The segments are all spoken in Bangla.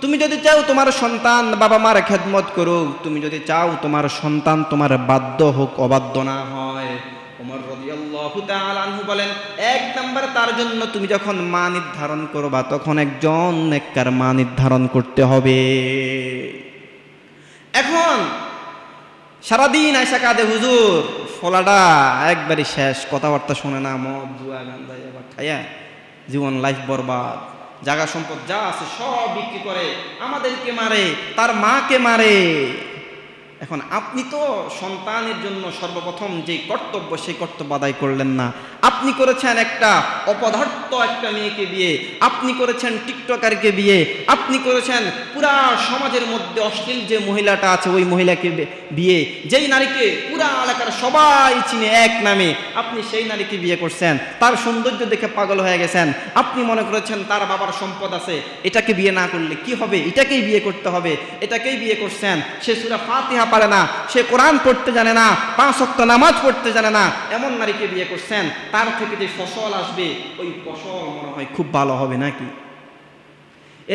তুমি যদি চাও তোমার সন্তান বাবা মার খেদমত করুক, তুমি যদি চাও তোমার সন্তান তোমার বাধ্য হোক, অবাধ্য না হয়, ওমর রাদিয়াল্লাহু তাআলা আনহু বলেন, এক নাম্বার তার জন্য তুমি যখন মা নির্ধারণ করবা তখন একজন নেককার মা নির্ধারণ করতে হবে। এখন সারাদিন আয়সা কাঁদে, হুজুর ফলাটা একবারই শেষ, কথাবার্তা শোনে না, মদ জুয়া গাঁজা এবার খাইয়া জীবন লাইফ বরবাদ, জায়গা সম্পদ যা আছে সব বিক্রি করে, আমাদেরকে মারে, তার মাকে মারে। এখন আপনি তো সন্তানের জন্য সর্বপ্রথম যে কর্তব্য সেই কর্তব্য আদায় করলেন না। আপনি করেছেন একটা অপদার্থ একটা মেয়েকে বিয়ে, আপনি করেছেন টিকটকারকে বিয়ে, আপনি করেছেন পুরা সমাজের মধ্যে অশ্লীল যে মহিলাটা আছে ওই মহিলাকে বিয়ে, যেই নারীকে পুরা এলাকার সবাই চিনে এক নামে, আপনি সেই নারীকে বিয়ে করছেন, তার সৌন্দর্য দেখে পাগল হয়ে গেছেন, আপনি মনে করেছেন তার বাবার সম্পদ আছে, এটাকে বিয়ে না করলে কি হবে, এটাকেই বিয়ে করতে হবে, এটাকেই বিয়ে করছেন। সে সূরা ফাতিহা পারে না, সে কোরআন পড়তে জানে না, 5 ওয়াক্ত নামাজ পড়তে জানে না, এমন নারীকে বিয়ে করছেন, তার থেকে যে ফসল আসবে ওই ফসল মনে হয় খুব ভালো হবে নাকি?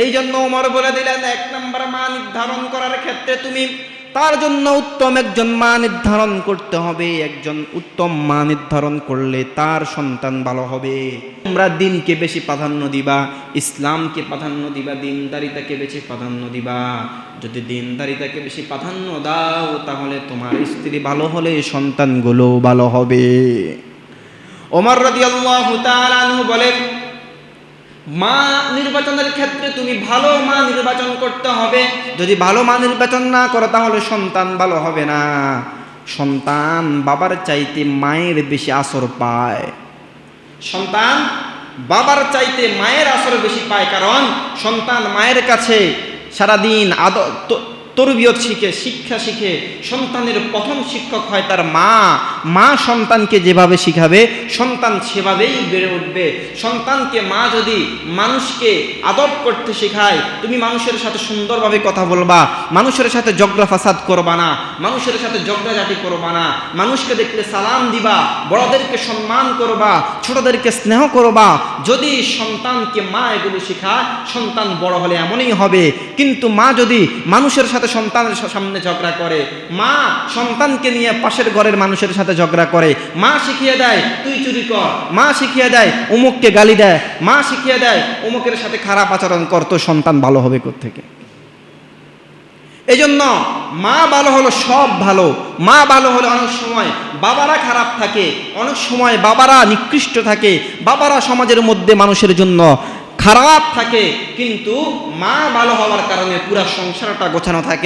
এই জন্য ওমর বলে দিলেন, এক নম্বর মা নির্ধারণ করার ক্ষেত্রে তুমি তার জন্য উত্তম একজন মা নির্ধারণ করতে হবে। একজন উত্তম মা নির্ধারণ করলে তার সন্তান ভালো হবে। তোমরা দিনকে বেশি প্রাধান্য দিবা, ইসলামকে প্রাধান্য দিবা, দিনদারিতাকে বেশি প্রাধান্য দিবা। যদি দিনদারিতাকে বেশি প্রাধান্য দাও তাহলে তোমার স্ত্রী ভালো হলে সন্তানগুলো ভালো হবে। ওমর রাদিয়াল্লাহু তাআলা আনহু বলেন, মা নির্বাচনের ক্ষেত্রে তুমি ভালো মা নির্বাচন করতে হবে। যদি ভালো মা নির্বাচন না করো তাহলে সন্তান ভালো হবে না। সন্তান বাবার চাইতে মায়ের বেশি আসর পায়, সন্তান বাবার চাইতে মায়ের আসর বেশি পায়, কারণ সন্তান মায়ের কাছে সারাদিন তরবিয়ত শিখে, শিক্ষা শিখে। সন্তানের প্রথম শিক্ষক হয় তার মা। মা সন্তানকে যেভাবে শিখাবে সন্তান সেভাবেই বেড়ে উঠবে। সন্তানকে মা যদি মানুষকে আদব করতে শেখায়, তুমি মানুষের সাথে সুন্দরভাবে কথা বলবা, মানুষের সাথে ঝগড়া ফাসাদ করবা না, মানুষের সাথে ঝগড়াঝাটি করবা না, মানুষকে দেখলে সালাম দিবা, বড়দেরকে সম্মান করবা, ছোটদেরকে স্নেহ করবা। যদি সন্তানকে মা এগুলো শেখায়, সন্তান বড় হলে এমনই হবে। কিন্তু মা যদি মানুষের সাথে সন্তানের সামনে ঝগড়া করে, মা সন্তানকে নিয়ে পাশের ঘরের মানুষের সাথে ঝগড়া করে, মা শিখিয়ে দেয় তুই চুরি কর, মা শিখিয়ে দেয় অমুককে গালি দেয়, মা শিখিয়ে দেয় অমুকের সাথে খারাপ আচরণ কর, তো সন্তান ভালো হবে কোত্থেকে? এই জন্য মা ভালো হলো সব ভালো। মা ভালো হলে অনেক সময় বাবারা খারাপ থাকে, অনেক সময় বাবারা নিকৃষ্ট থাকে, বাবারা সমাজের মধ্যে মানুষের জন্য খারাপ থাকে, কিন্তু মা ভালো হওয়ার কারণে পুরা সংসারটা গোছানো থাকে।